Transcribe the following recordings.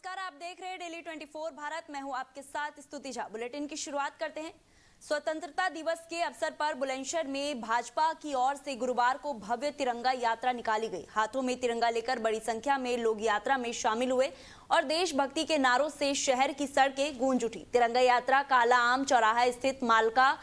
नमस्कार, आप देख रहे हैं डेली 24 भारत। मैं हूं आपके साथ स्तुति झा। बुलेटिन की शुरुआत करते हैं। स्वतंत्रता दिवस के अवसर पर बुलंदशहर में भाजपा की ओर से गुरुवार को भव्य तिरंगा यात्रा निकाली गई। हाथों में तिरंगा लेकर बड़ी संख्या में लोग यात्रा में शामिल हुए और देशभक्ति के नारों से शहर की सड़कें गूंज उठी। तिरंगा यात्रा काला आम चौराहा स्थित मालका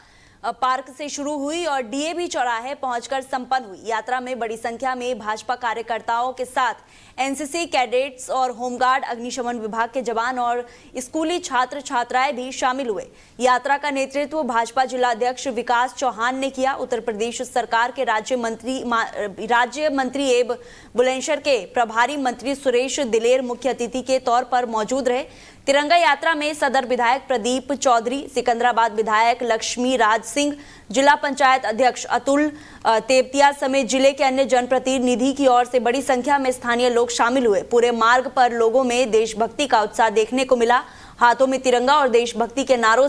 पार्क से शुरू हुई और डीएवी चौराहे पहुंचकर संपन्न हुई। यात्रा में बड़ी संख्या में भाजपा कार्यकर्ताओं के साथ एनसीसी कैडेट्स और होमगार्ड, अग्निशमन विभाग के जवान और स्कूली छात्र छात्राएं भी शामिल हुए। यात्रा का नेतृत्व भाजपा जिला अध्यक्ष विकास चौहान ने किया। उत्तर प्रदेश सरकार के राज्य मंत्री एवं बुलंदशहर के प्रभारी मंत्री सुरेश दिलेर मुख्य अतिथि के तौर पर मौजूद रहे। तिरंगा यात्रा में सदर विधायक प्रदीप चौधरी, सिकंदराबाद विधायक लक्ष्मी राज सिंह, जिला पंचायत अध्यक्ष अतुल तेवतिया समेत जिले के अन्य जनप्रतिनिधि की ओर से बड़ी संख्या में स्थानीय लोग शामिल हुए। पूरे मार्ग पर लोगों में देशभक्ति का उत्साह देखने को मिला। हाथों में तिरंगा और देशभक्ति के नारों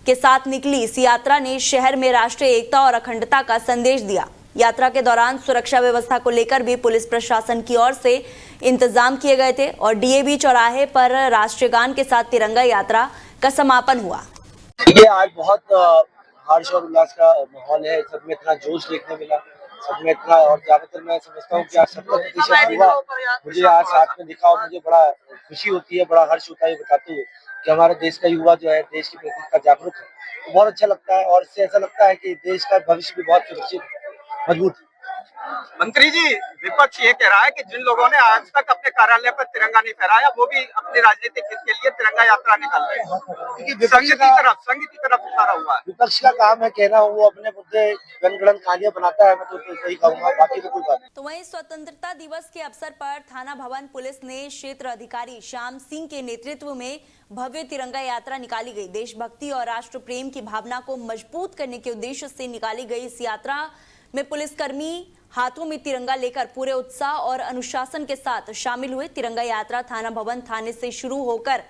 के साथ निकली इस यात्रा ने शहर में राष्ट्रीय एकता और अखंडता का संदेश दिया। यात्रा के दौरान सुरक्षा व्यवस्था को लेकर भी पुलिस प्रशासन की ओर से इंतजाम किए गए थे और डीएवी चौराहे पर राष्ट्रीय गान के साथ तिरंगा यात्रा का समापन हुआ। ये आज बहुत हर्ष और उल्लास का माहौल है। सब में इतना जोश देखने मिला, सब में इतना, और ज्यादातर मैं समझता हूँ कि आज 70% युवा मुझे आज साथ में दिखा और मुझे बड़ा खुशी होती है, बड़ा हर्ष होता है बताते हुए कि हमारे देश का युवा जो है देश के प्रति का जागरूक है। तो बहुत अच्छा लगता है और इससे ऐसा लगता है कि देश का भविष्य भी बहुत सुरक्षित मजबूत है। मंत्री जी, विपक्ष ये कह रहा है कि जिन लोगों ने आज तक अपने कार्यालय पर तिरंगा नहीं फहराया वो भी अपनी राजनीतिक हित के लिए तिरंगा यात्रा निकाल रहे हैं। संघ की तरफ इशारा हुआ है। विपक्ष का काम है कहना, वो अपने मुद्दे जनगणन कहानियां बनाता है, मैं तो सही कहूंगा, बाकी तो कोई बात नहीं। तो वहीं स्वतंत्रता दिवस के अवसर पर थाना भवन पुलिस ने क्षेत्र अधिकारी श्याम सिंह के नेतृत्व में भव्य तिरंगा यात्रा निकाली गई। देशभक्ति और राष्ट्र प्रेम की भावना को मजबूत करने के उद्देश्य से निकाली गई इस यात्रा में पुलिसकर्मी हाथों में तिरंगा लेकर पूरे उत्साह और अनुशासन के साथ शामिल हुए। तिरंगा यात्रा थाना भवन थाने से शुरू होकर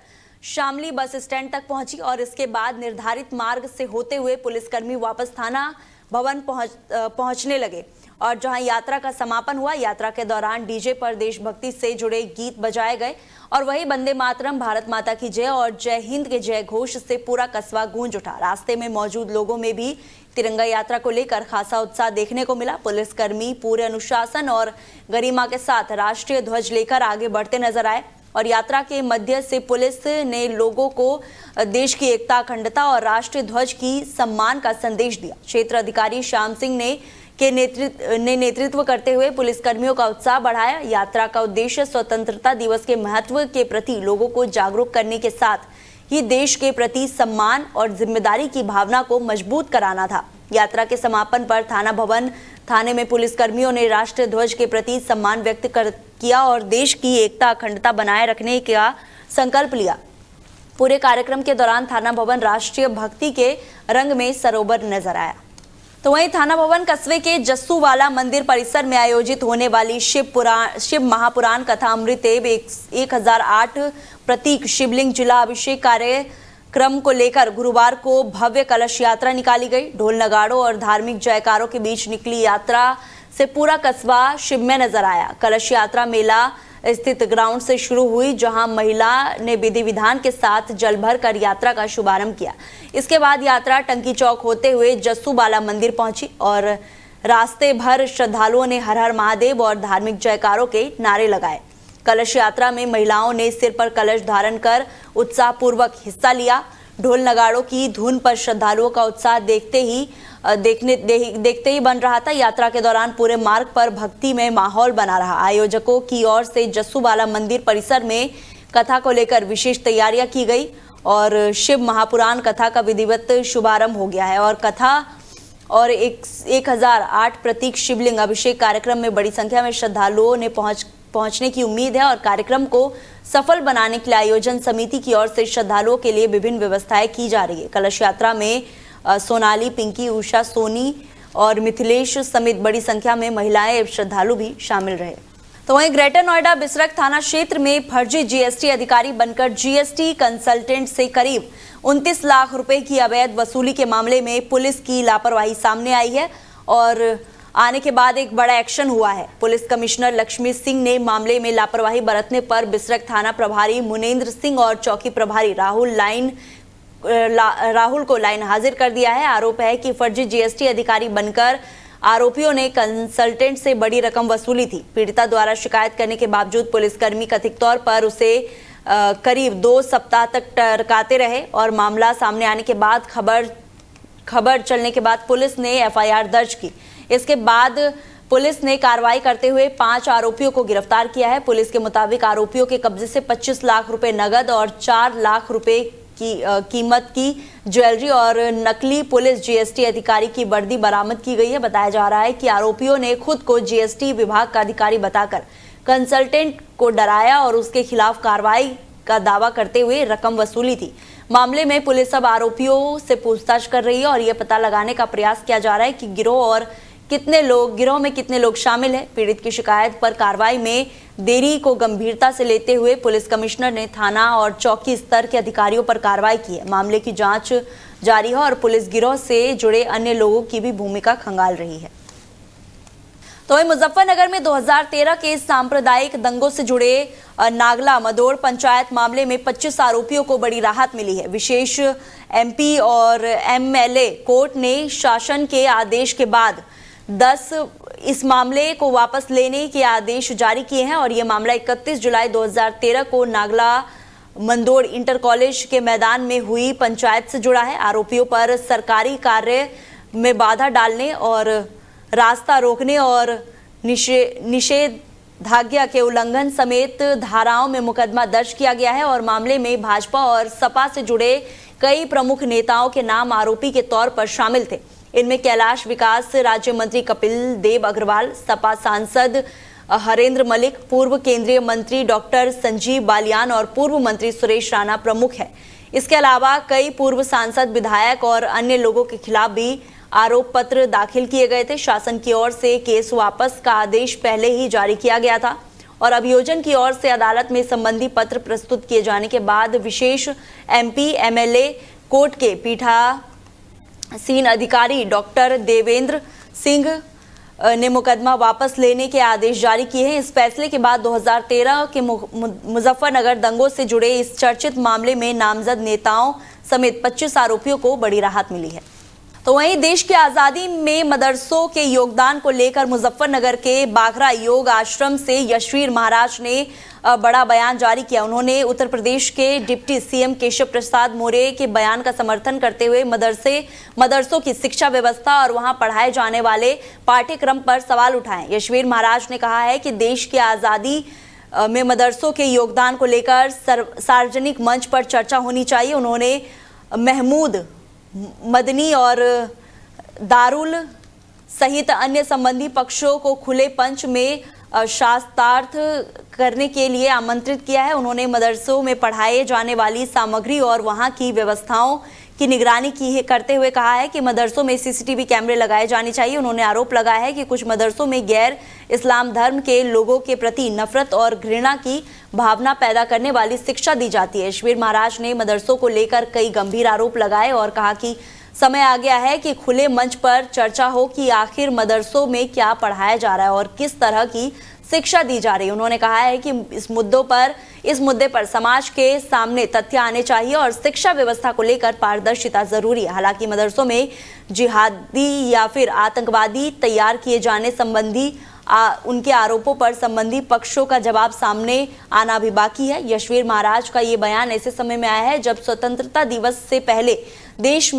शामली बस स्टैंड तक पहुंची और इसके बाद निर्धारित मार्ग से होते हुए पुलिसकर्मी वापस थाना भवन पहुंचने लगे और जहां यात्रा का समापन हुआ। यात्रा के दौरान डीजे पर देशभक्ति से जुड़े गीत बजाए गए और वही वंदे मातरम, भारत माता की जय और जय हिंद के जय घोष से पूरा कस्बा गूंज उठा। रास्ते में मौजूद लोगों में भी तिरंगा यात्रा को लेकर खासा उत्साह देखने को मिला। पुलिसकर्मी पूरे अनुशासन और गरिमा के साथ राष्ट्रीय ध्वज लेकर आगे बढ़ते नजर आए और यात्रा के मध्य से पुलिस ने लोगों को देश की एकता, अखंडता और राष्ट्रीय ध्वज की सम्मान का संदेश दिया। क्षेत्र अधिकारी श्याम सिंह ने नेतृत्व करते हुए पुलिसकर्मियों का उत्साह बढ़ाया। यात्रा का उद्देश्य स्वतंत्रता दिवस के महत्व के प्रति लोगों को जागरूक करने के साथ ही देश के प्रति सम्मान और जिम्मेदारी की भावना को मजबूत कराना था। यात्रा के समापन पर थाना भवन थाने में पुलिसकर्मियों ने राष्ट्रीय ध्वज के प्रति सम्मान व्यक्त किया और देश की एकता, अखंडता बनाए रखने का संकल्प लिया। पूरे कार्यक्रम के दौरान थाना भवन राष्ट्रीय भक्ति के रंग में सरोवर नजर आया। तो वहीं थाना भवन कस्बे के जस्सूवाला मंदिर परिसर में आयोजित होने वाली शिव महापुराण कथा अमृत एवं 1008 प्रतीक शिवलिंग जिला अभिषेक कार्यक्रम को लेकर गुरुवार को भव्य कलश यात्रा निकाली गई। ढोल नगाड़ों और धार्मिक जयकारों के बीच निकली यात्रा से पूरा कस्बा शिव में नजर आया। कलश यात्रा मेला स्थित ग्राउंड से शुरू हुई, जहां महिला ने विधि विधान के साथ जल भर कर यात्रा का शुभारंभ किया। इसके बाद यात्रा टंकी चौक होते हुए जस्सूवाला मंदिर पहुंची और रास्ते भर श्रद्धालुओं ने हर हर महादेव और धार्मिक जयकारों के नारे लगाए। कलश यात्रा में महिलाओं ने सिर पर कलश धारण कर उत्साहपूर्वक हिस्सा लिया। ढोल नगाड़ों की धुन पर श्रद्धालुओं का उत्साह देखते ही बन रहा था। यात्रा के दौरान पूरे मार्ग पर भक्तिमय माहौल बना रहा। आयोजकों की ओर से जस्सूवाला मंदिर परिसर में कथा को लेकर विशेष तैयारियां की गई और शिव महापुराण कथा का विधिवत शुभारंभ हो गया है और कथा और 1008 प्रतीक शिवलिंग अभिषेक कार्यक्रम में बड़ी संख्या में श्रद्धालुओं ने पहुंचने की उम्मीद है और कार्यक्रम को सफल बनाने के लिए आयोजन समिति की ओर से श्रद्धालुओं के लिए विभिन्न व्यवस्थाएं की जा रही है। कलश यात्रा में सोनाली, पिंकी, उषा, सोनी और मिथिलेश समेत बड़ी संख्या में महिलाएं एवं श्रद्धालु भी शामिल रहे। तो वहीं ग्रेटर नोएडा बिसरख थाना क्षेत्र में फर्जी जीएसटी अधिकारी बनकर जीएसटी कंसल्टेंट से करीब 29 लाख रुपए की अवैध वसूली के मामले में पुलिस की लापरवाही सामने आई है और आने के बाद एक बड़ा एक्शन हुआ है। पुलिस कमिश्नर लक्ष्मी सिंह ने मामले में लापरवाही बरतने पर बिसरख थाना प्रभारी मुनेंद्र सिंह और चौकी प्रभारी राहुल को लाइन हाजिर कर दिया है। आरोप है कि फर्जी जीएसटी अधिकारी बनकर आरोपियों ने कंसल्टेंट से बड़ी रकम वसूली थी। पीड़िता द्वारा शिकायत करने के बावजूद पुलिसकर्मी कथित तौर पर उसे करीब 2 सप्ताह तक टरकाते रहे और मामला सामने आने के बाद खबर चलने के बाद पुलिस ने एफआईआर दर्ज की। इसके बाद पुलिस ने कार्रवाई करते हुए 5 आरोपियों को गिरफ्तार किया है। पुलिस के मुताबिक आरोपियों के कब्जे से 25 लाख रुपए नगद और 4 लाख रुपए की कीमत की ज्वेलरी और नकली पुलिस जीएसटी अधिकारी की वर्दी बरामद की गई है। बताया जा रहा है कि आरोपियों ने खुद को जीएसटी विभाग का अधिकारी बताकर कंसल्टेंट को डराया और उसके खिलाफ कार्रवाई का दावा करते हुए रकम वसूली थी। मामले में पुलिस अब आरोपियों से पूछताछ कर रही है और यह पता लगाने का प्रयास किया जा रहा है कि गिरोह में कितने लोग शामिल हैं। पीड़ित की शिकायत पर कार्रवाई में देरी को गंभीरता से लेते हुए पुलिस कमिश्नर ने थाना और चौकी स्तर के अधिकारियों पर कार्रवाई की है। मामले की जांच जारी है और पुलिस गिरोह से जुड़े अन्य लोगों की भी भूमिका खंगाल रही है। तो वहीं मुजफ्फरनगर में 2013 के सांप्रदायिक दंगों से जुड़े नागला मदोड़ पंचायत मामले में 25 आरोपियों को बड़ी राहत मिली है। विशेष एमपी और एमएलए कोर्ट ने शासन के आदेश के बाद 10 इस मामले को वापस लेने के आदेश जारी किए हैं और यह मामला 31 जुलाई 2013 को नागला मंदोड़ इंटर कॉलेज के मैदान में हुई पंचायत से जुड़ा है। आरोपियों पर सरकारी कार्य में बाधा डालने और रास्ता रोकने और निषेधाज्ञा के उल्लंघन समेत धाराओं में मुकदमा दर्ज किया गया है और मामले में भाजपा और सपा से जुड़े कई प्रमुख नेताओं के नाम आरोपी के तौर पर शामिल थे। इनमें कैलाश विकास राज्य मंत्री कपिल देव अग्रवाल, सपा सांसद हरेंद्र मलिक, पूर्व केंद्रीय मंत्री डॉक्टर संजीव बालियान और पूर्व मंत्री सुरेश राणा प्रमुख है। इसके अलावा कई पूर्व सांसद, विधायक और अन्य लोगों के खिलाफ भी आरोप पत्र दाखिल किए गए थे। शासन की ओर से केस वापस का आदेश पहले ही जारी किया गया था और अभियोजन की ओर से अदालत में संबंधी पत्र प्रस्तुत किए जाने के बाद विशेष एमपी एमएलए कोर्ट के पीठासीन अधिकारी डॉक्टर देवेंद्र सिंह ने मुकदमा वापस लेने के आदेश जारी किए हैं। इस फैसले के बाद 2013 के मुजफ्फरनगर दंगों से जुड़े इस चर्चित मामले में नामजद नेताओं समेत 25 आरोपियों को बड़ी राहत मिली है। तो वहीं देश की आजादी में मदरसों के योगदान को लेकर मुजफ्फरनगर के बाघरा योग आश्रम से यशवीर महाराज ने बड़ा बयान जारी किया। उन्होंने उत्तर प्रदेश के डिप्टी सीएम केशव प्रसाद मौर्य के बयान का समर्थन करते हुए मदरसों की शिक्षा व्यवस्था और वहां पढ़ाए जाने वाले पाठ्यक्रम पर सवाल उठाए। यशवीर महाराज ने कहा है कि देश की आजादी में मदरसों के योगदान को लेकर सार्वजनिक मंच पर चर्चा होनी चाहिए। उन्होंने महमूद मदनी और दारुल सहित अन्य संबंधी पक्षों को खुले पंच में शास्त्रार्थ करने के लिए आमंत्रित किया है। उन्होंने मदरसों में पढ़ाए जाने वाली सामग्री और वहां की व्यवस्थाओं की निगरानी करते हुए कहा है कि मदरसों में सीसीटीवी कैमरे लगाए जाने चाहिए। उन्होंने आरोप लगाया है कि कुछ मदरसों में गैर इस्लाम धर्म के लोगों के प्रति नफरत और घृणा की भावना पैदा करने वाली शिक्षा दी जाती है। यशवीर महाराज ने मदरसों को लेकर कई गंभीर आरोप लगाए और कहा कि समय आ गया है कि खुले मंच पर चर्चा हो कि आखिर मदरसों में क्या पढ़ाया जा रहा है और किस तरह की शिक्षा दी जा रही है। उन्होंने कहा है कि इस मुद्दे पर समाज के सामने तथ्य आने चाहिए और शिक्षा व्यवस्था को लेकर पारदर्शिता जरूरी है। हालांकि मदरसों में जिहादी या फिर आतंकवादी तैयार किए जाने संबंधी उनके आरोपों पर संबंधी पक्षों का जवाब सामने आना भी बाकी है। यशवीर महाराज का ये बयान ऐसे समय में आया है जब स्वतंत्रता दिवस से पहले देश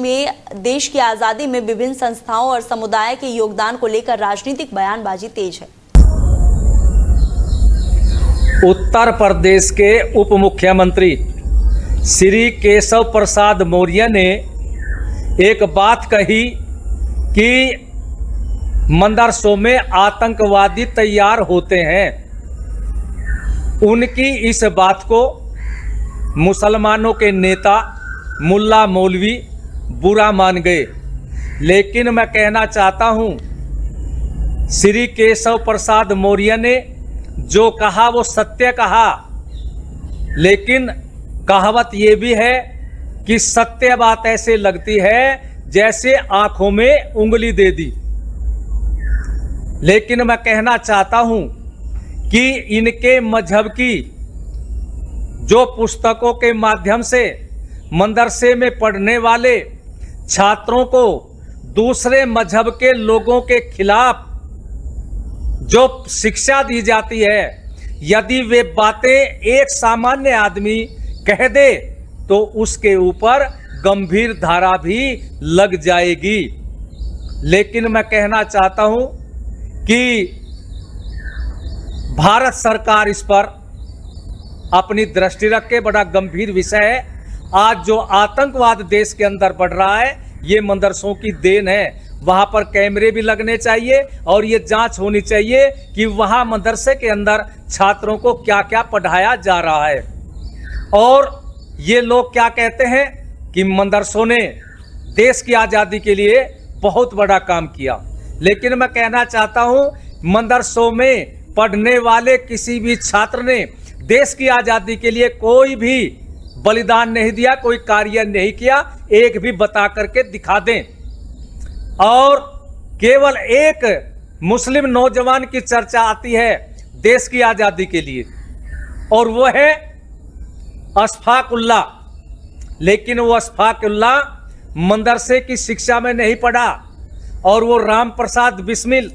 की आजादी में विभिन्न संस्थाओं और समुदाय के योगदान को लेकर राजनीतिक बयानबाजी तेज है। उत्तर प्रदेश के उप मुख्यमंत्री श्री केशव प्रसाद मौर्य ने एक बात कही कि मदरसों में आतंकवादी तैयार होते हैं। उनकी इस बात को मुसलमानों के नेता मुल्ला मौलवी बुरा मान गए, लेकिन मैं कहना चाहता हूं श्री केशव प्रसाद मौर्य ने जो कहा वो सत्य कहा, लेकिन कहावत ये भी है कि सत्य बात ऐसे लगती है जैसे आंखों में उंगली दे दी। लेकिन मैं कहना चाहता हूं कि इनके मजहब की जो पुस्तकों के माध्यम से मदरसे में पढ़ने वाले छात्रों को दूसरे मजहब के लोगों के खिलाफ जो शिक्षा दी जाती है, यदि वे बातें एक सामान्य आदमी कह दे तो उसके ऊपर गंभीर धारा भी लग जाएगी। लेकिन मैं कहना चाहता हूं कि भारत सरकार इस पर अपनी दृष्टि रखे। बड़ा गंभीर विषय है। आज जो आतंकवाद देश के अंदर बढ़ रहा है, ये मदरसों की देन है। वहां पर कैमरे भी लगने चाहिए और ये जांच होनी चाहिए कि वहां मदरसे के अंदर छात्रों को क्या क्या पढ़ाया जा रहा है। और ये लोग क्या कहते हैं कि मदरसों ने देश की आज़ादी के लिए बहुत बड़ा काम किया। लेकिन मैं कहना चाहता हूं, मदरसों में पढ़ने वाले किसी भी छात्र ने देश की आज़ादी के लिए कोई भी बलिदान नहीं दिया, कोई कार्य नहीं किया। एक भी बता करके दिखा दें। और केवल एक मुस्लिम नौजवान की चर्चा आती है देश की आज़ादी के लिए, और वो है अशफाक उल्लाह। लेकिन वो अशफाक उल्लाह मदरसे की शिक्षा में नहीं पढ़ा, और वो राम प्रसाद बिस्मिल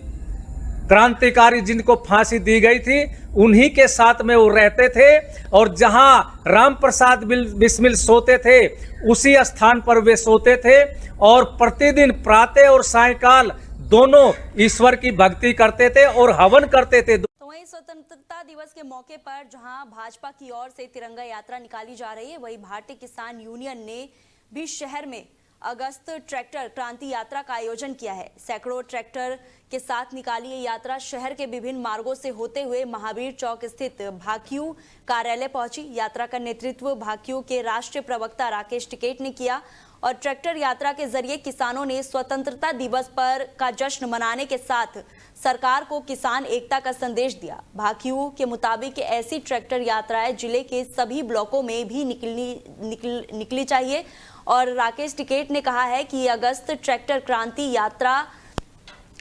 क्रांतिकारी जिनको फांसी दी गई थी, उन्हीं के साथ में वो रहते थे। और जहां राम प्रसाद बिस्मिल सोते थे, उसी स्थान पर वे सोते थे और प्रतिदिन प्रातः और सायंकाल दोनों ईश्वर की भक्ति करते थे और हवन करते थे। तो वहीं स्वतंत्रता दिवस के मौके पर जहां भाजपा की ओर से तिरंगा यात्रा निकाली जा रही है, वहीं भारतीय किसान यूनियन ने भी शहर में अगस्त ट्रैक्टर क्रांति यात्रा का आयोजन किया है। सैकड़ों ट्रैक्टर के साथ निकाली ये यात्रा शहर के विभिन्न मार्गों से होते हुए महावीर चौक स्थित भाकियू कार्यालय पहुंची। यात्रा का नेतृत्व भाकियू के राष्ट्रीय प्रवक्ता राकेश टिकैत ने किया और ट्रैक्टर यात्रा के जरिए किसानों ने स्वतंत्रता दिवस पर का जश्न मनाने के साथ सरकार को किसान एकता का संदेश दिया। भाकियू के मुताबिक ऐसी ट्रैक्टर यात्राएं जिले के सभी ब्लॉकों में भी निकली चाहिए। और राकेश टिकैत ने कहा है कि अगस्त ट्रैक्टर क्रांति यात्रा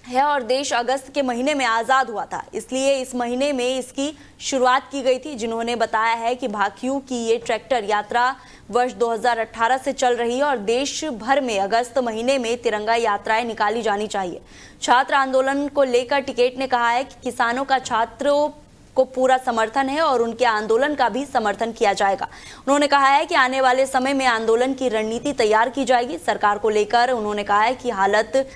है और देश अगस्त के महीने में आज़ाद हुआ था, इसलिए इस महीने में इसकी शुरुआत की गई थी। जिन्होंने बताया है कि भाकियू की ये ट्रैक्टर यात्रा वर्ष 2018 से चल रही है और देश भर में अगस्त महीने में तिरंगा यात्राएं निकाली जानी चाहिए। छात्र आंदोलन को लेकर टिकैत ने कहा है कि किसानों का छात्रों को पूरा समर्थन है और उनके आंदोलन का भी समर्थन किया जाएगा। उन्होंने कहा है कि आने वाले समय में आंदोलन की रणनीति तैयार की जाएगी। सरकार को लेकर उन्होंने कहा है कि हालत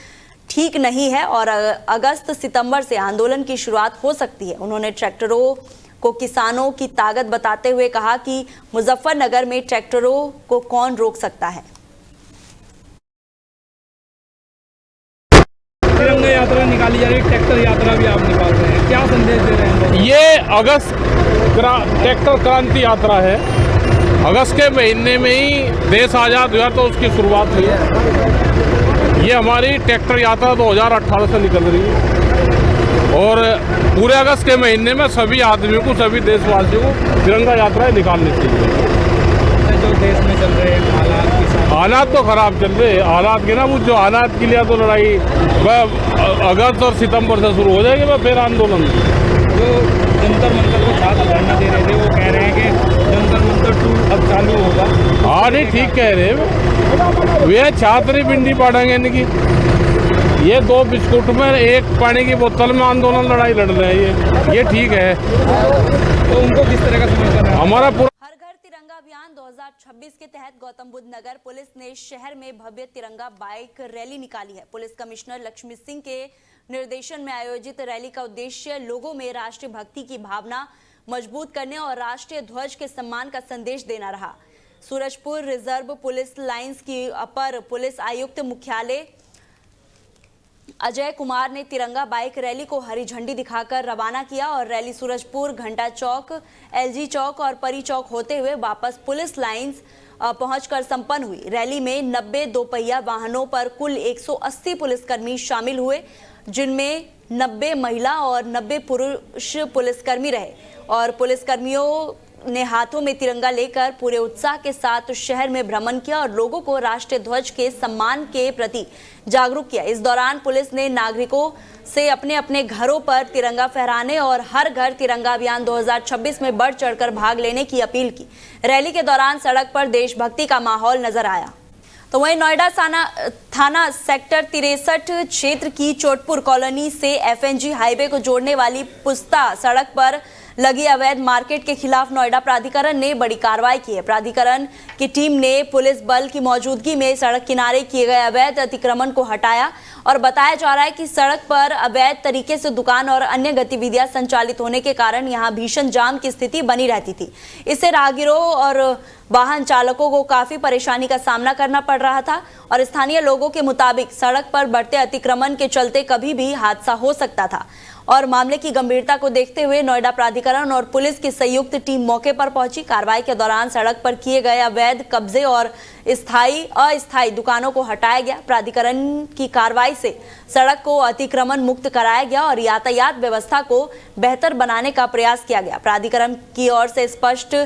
ठीक नहीं है और अगस्त सितंबर से आंदोलन की शुरुआत हो सकती है। उन्होंने ट्रैक्टरों को किसानों की ताकत बताते हुए कहा कि मुजफ्फरनगर में ट्रैक्टरों को कौन रोक सकता है। तिरंगा यात्रा निकाली जा रही है, ट्रैक्टर यात्रा भी आप निकाल रहे हैं, क्या संदेश दे रहे हैं? ये अगस्त ट्रैक्टर क्रांति यात्रा है। अगस्त के महीने में ही देश आज़ाद हुआ तो उसकी शुरुआत हुई है। ये हमारी ट्रैक्टर यात्रा 2018 से निकल रही है और पूरे अगस्त के महीने में सभी आदमियों को, सभी देशवासियों को तिरंगा यात्राएं निकालनी चाहिए। जो देश में चल रहे हैं हालात तो खराब चल रहे हैं। हालात के ना वो जो हालात के लिए तो लड़ाई वह अगस्त और सितंबर से शुरू हो जाएगी, वह फिर आंदोलन। जो जंतर मंतर को छात्र धरना दे रहे थे, वो कह रहे हैं कि जंतर मंतर 2 अब चालू होगा। हाँ नहीं, ठीक कह रहे हैं। वे छात्र ही भिंडी पाड़ेंगे इनकी। ये 2 बिस्कुट में 1 पानी की बोतल में आंदोलन लड़ाई लड़ रहे हैं, ये ठीक है। तो उनको किस तरह का समर्थन है? हमारा पूरा हर घर तिरंगा अभियान 2026 के तहत गौतम बुद्ध नगर पुलिस ने शहर में भव्य तिरंगा बाइक रैली निकाली है। पुलिस कमिश्नर लक्ष्मी सिंह के निर्देशन में आयोजित रैली का उद्देश्य लोगों में राष्ट्रीय भक्ति की भावना मजबूत करने और राष्ट्रीय ध्वज के सम्मान का संदेश देना रहा। सूरजपुर रिजर्व पुलिस लाइंस की अपर पुलिस आयुक्त मुख्यालय अजय कुमार ने तिरंगा बाइक रैली को हरी झंडी दिखाकर रवाना किया और रैली सूरजपुर, घंटा चौक, एलजी चौक और परी चौक होते हुए वापस पुलिस लाइंस पहुंचकर संपन्न हुई। रैली में 90 दोपहिया वाहनों पर कुल 180 पुलिसकर्मी शामिल हुए, जिनमें 90 महिला और 90 पुरुष पुलिसकर्मी रहे और पुलिसकर्मियों ने हाथों में तिरंगा लेकर पूरे उत्साह के साथ शहर में भ्रमण किया और लोगों को राष्ट्रीय ध्वज के सम्मान के प्रति जागरूक किया। इस दौरान पुलिस ने नागरिकों से अपने अपने घरों पर तिरंगा फहराने और हर घर तिरंगा अभियान 2026 में बढ़ चढ़कर भाग लेने की अपील की। रैली के दौरान सड़क पर देशभक्ति का माहौल नजर आया। तो वहीं नोएडा थाना सेक्टर 63 क्षेत्र की चोटपुर कॉलोनी से एफएनजी हाईवे को जोड़ने वाली पुस्ता सड़क पर लगी अवैध मार्केट के खिलाफ नोएडा प्राधिकरण ने बड़ी कार्रवाई की है। प्राधिकरण की टीम ने पुलिस बल की मौजूदगी में सड़क किनारे किए गए अवैध अतिक्रमण को हटाया और बताया जा रहा है कि सड़क पर अवैध तरीके से दुकान और अन्य गतिविधियां संचालित होने के कारण यहां भीषण जाम की स्थिति बनी रहती थी। इससे राहगीरों और वाहन चालकों को काफी परेशानी का सामना करना पड़ रहा था और स्थानीय लोगों के मुताबिक सड़क पर बढ़ते अतिक्रमण के चलते कभी भी हादसा हो सकता था और मामले की गंभीरता को देखते हुए नोएडा प्राधिकरण और पुलिस की संयुक्त टीम मौके पर पहुंची। कार्रवाई के दौरान सड़क पर किए गए अवैध कब्जे और अस्थायी दुकानों को हटाया गया। प्राधिकरण की कार्रवाई से सड़क को अतिक्रमण मुक्त कराया गया और यातायात व्यवस्था को बेहतर बनाने का प्रयास किया गया। प्राधिकरण की ओर से स्पष्ट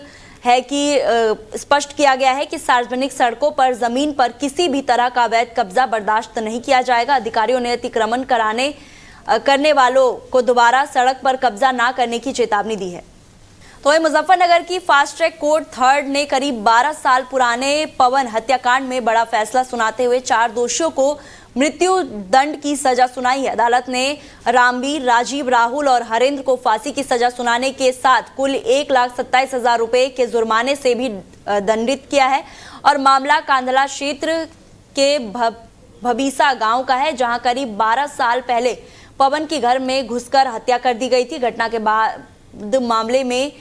किया गया है कि सार्वजनिक सड़कों पर जमीन पर किसी भी तरह का अवैध कब्जा बर्दाश्त नहीं किया जाएगा। अधिकारियों ने अतिक्रमण करने वालों को दोबारा सड़क पर कब्जा ना करने की चेतावनी दी है। तो वहीं मुजफ्फरनगर की फास्ट ट्रैक कोर्ट 3rd ने करीब 12 साल पुराने पवन हत्याकांड में बड़ा फैसला सुनाते हुए 4 दोषियों को मृत्यु दंड की सजा सुनाई है। अदालत ने रामवीर, राजीव, राहुल और हरेंद्र को फांसी की सजा सुनाने के साथ कुल 1,27,000 रुपए के जुर्माने से भी दंडित किया है और मामला कांधला क्षेत्र के भबीसा गांव का है, जहां करीब 12 साल पहले पवन की घर में घुसकर हत्या कर दी गई थी। घटना के बाद मामले में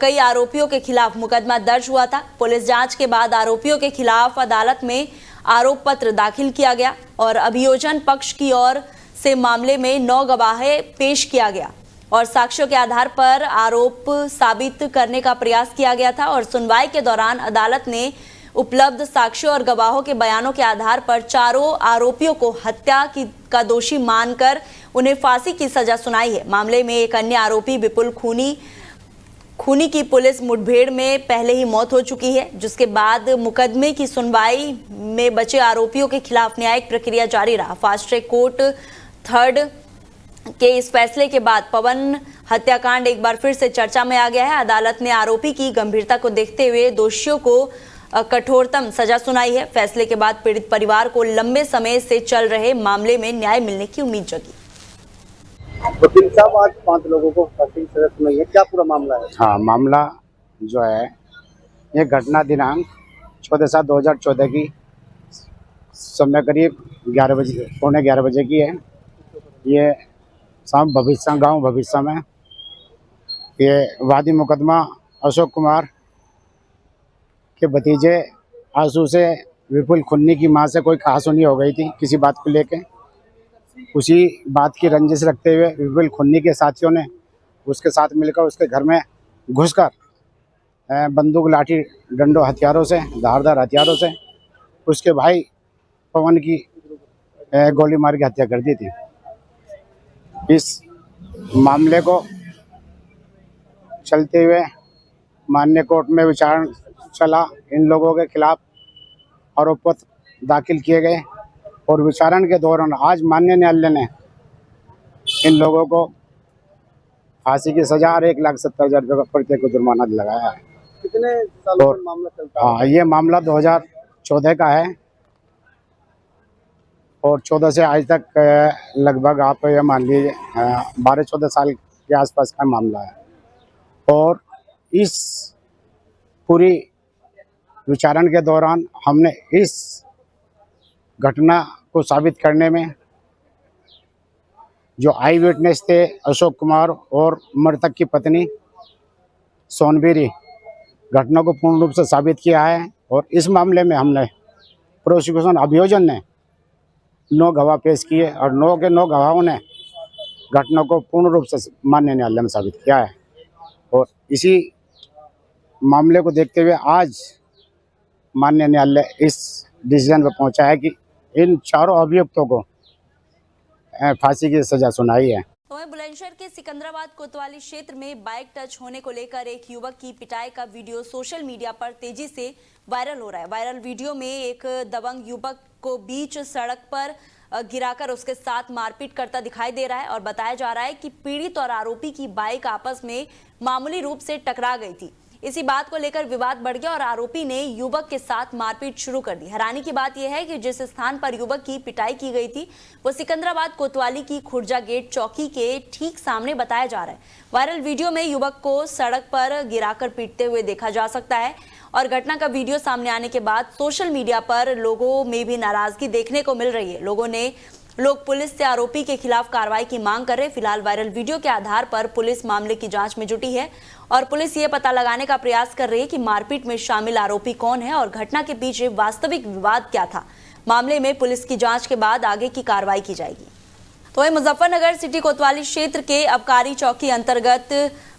कई आरोपियों के खिलाफ मुकदमा दर्ज हुआ था। पुलिस जांच के बाद आरोपियों के खिलाफ अदालत में आरोप पत्र दाखिल किया गया और अभियोजन पक्ष की ओर से मामले में 9 गवाहें पेश किया गया और साक्ष्यों के आधार पर आरोप साबित करने का प्रयास किया गया था और सुनवाई के दौरान अदालत ने उपलब्ध साक्ष्यों और गवाहों के बयानों के आधार पर चारों आरोपियों को हत्या का दोषी मानकर उन्हें फांसी की सजा सुनाई है। मामले में एक अन्य आरोपी विपुल खूनी की पुलिस मुठभेड़ में पहले ही मौत हो चुकी है, जिसके बाद मुकदमे की सुनवाई में बचे आरोपियों के खिलाफ न्यायिक प्रक्रिया जारी रहा। फास्ट ट्रैक कोर्ट 3rd के इस फैसले के बाद पवन हत्याकांड एक बार फिर से चर्चा में आ गया है। अदालत ने आरोपी की गंभीरता को देखते हुए दोषियों को कठोरतम सजा सुनाई है। फैसले के बाद पीड़ित परिवार को लंबे समय से चल रहे मामले में न्याय मिलने की उम्मीद जगी। वकील साहब, आज 5 लोगों को फांसी की सजा सुनाई है, क्या पूरा मामला है? हाँ, मामला जो है ये घटना दिनांक 14/7/2014 की समय करीब 11 बजे, पौने 11 बजे की है। ये शाम भविष्य गांव भविष्य में ये वादी मुकदमा अशोक कुमार के भतीजे आंसू से विपुल खुन्नी की मां से कोई कहासुनी हो गई थी किसी बात को लेके। उसी बात की रंजिश रखते हुए विपुल खुन्नी के साथियों ने उसके साथ मिलकर उसके घर में घुसकर बंदूक, लाठी, डंडों हथियारों से, धारदार हथियारों से उसके भाई पवन की गोली मार के हत्या कर दी थी। इस मामले को चलते हुए माननीय कोर्ट में विचारण चला। इन लोगों के खिलाफ आरोप पत्र दाखिल किए गए और विचारण के दौरान आज माननीय न्यायालय ने इन लोगों को फांसी की सजा और 1,70,000 रुपये का प्रत्येक को जुर्माना लगाया है। कितने सालों से मामला चलता है? हाँ, ये मामला 2014 का है और 14 से आज तक लगभग आप ये मान लीजिए 12-14 साल के आसपास का मामला है। और इस पूरी विचारण के दौरान हमने इस घटना को साबित करने में जो आई विटनेस थे अशोक कुमार और मृतक की पत्नी सोनबीरी, घटना को पूर्ण रूप से साबित किया है। और इस मामले में हमने प्रोसिक्यूशन अभियोजन ने 9 गवाह पेश किए और 9 के 9 गवाहों ने घटना को पूर्ण रूप से माननीय न्यायालय में साबित किया है। और इसी मामले को देखते हुए आज माननीय न्यायालय इस डिसीजन पर पहुंचा है कि इन चारों अभियुक्तों को फांसी की सजा सुनाई है। तो वहीं बुलंदशहर के सिकंदराबाद कोतवाली क्षेत्र में बाइक टच होने को लेकर एक युवक की पिटाई का वीडियो सोशल मीडिया पर तेजी से वायरल हो रहा है। वायरल वीडियो में एक दबंग युवक को बीच सड़क पर गिराकर उसके साथ मारपीट करता दिखाई दे रहा है और बताया जा रहा है कि पीड़ित और आरोपी की बाइक आपस में मामूली रूप से टकरा गई थी। इसी बात को लेकर विवाद बढ़ गया और आरोपी ने युवक के साथ मारपीट शुरू कर दी। हैरानी की बात यह है कि जिस स्थान पर युवक की पिटाई की गई थी वो सिकंदराबाद कोतवाली की खुर्जा गेट चौकी के ठीक सामने बताया जा रहा है। वायरल वीडियो में युवक को सड़क पर गिराकर पीटते हुए देखा जा सकता है और घटना का वीडियो सामने आने के बाद सोशल मीडिया पर लोगों में भी नाराजगी देखने को मिल रही है। लोग पुलिस से आरोपी के खिलाफ कार्रवाई की मांग कर रहे हैं। फिलहाल वायरल वीडियो के आधार पर पुलिस मामले की जांच में जुटी है और पुलिस ये पता लगाने का प्रयास कर रही है कि मारपीट में शामिल आरोपी कौन है और घटना के पीछे वास्तविक विवाद क्या था। मामले में पुलिस की जांच के बाद आगे की कार्रवाई की जाएगी। तो वहीं मुजफ्फरनगर सिटी कोतवाली क्षेत्र के अबकारी चौकी अंतर्गत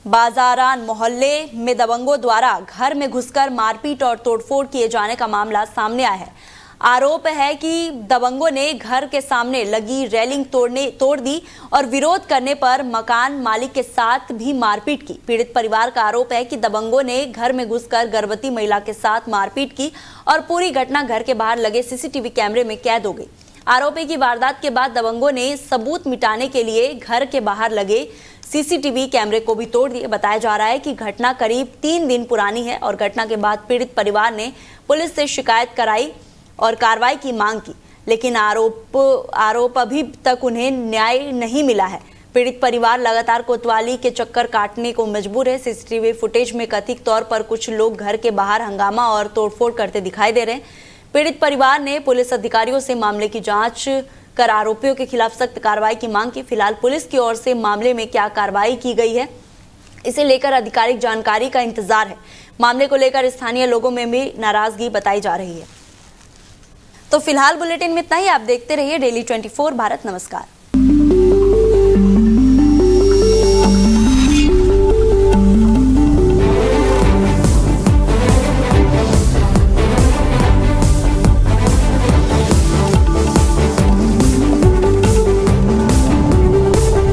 बाजारान मोहल्ले में दबंगों द्वारा घर में घुसकर मारपीट और तोड़फोड़ किए जाने का मामला सामने आया है। आरोप है कि दबंगों ने घर के सामने लगी रेलिंग तोड़ दी और विरोध करने पर मकान मालिक के साथ भी मारपीट की। पीड़ित परिवार का आरोप है कि दबंगों ने घर में घुसकर गर्भवती महिला के साथ मारपीट की और पूरी घटना घर के बाहर लगे सीसीटीवी कैमरे में कैद हो गई। आरोपी की वारदात के बाद दबंगों ने सबूत मिटाने के लिए घर के बाहर लगे सीसीटीवी कैमरे को भी तोड़ दिए। बताया जा रहा है कि घटना करीब 3 दिन पुरानी है और घटना के बाद पीड़ित परिवार ने पुलिस से शिकायत कराई और कार्रवाई की मांग की, लेकिन आरोप अभी तक उन्हें न्याय नहीं मिला है। पीड़ित परिवार लगातार कोतवाली के चक्कर काटने को मजबूर है। सीसीटीवी फुटेज में कथित तौर पर कुछ लोग घर के बाहर हंगामा और तोड़फोड़ करते दिखाई दे रहे हैं। पीड़ित परिवार ने पुलिस अधिकारियों से मामले की जांच कर आरोपियों के खिलाफ सख्त कार्रवाई की मांग की। फिलहाल पुलिस की ओर से मामले में क्या कार्रवाई की गई है इसे लेकर आधिकारिक जानकारी का इंतजार है। मामले को लेकर स्थानीय लोगों में भी नाराजगी बताई जा रही है। तो फिलहाल बुलेटिन में इतना ही। आप देखते रहिए डेली 24 भारत। नमस्कार।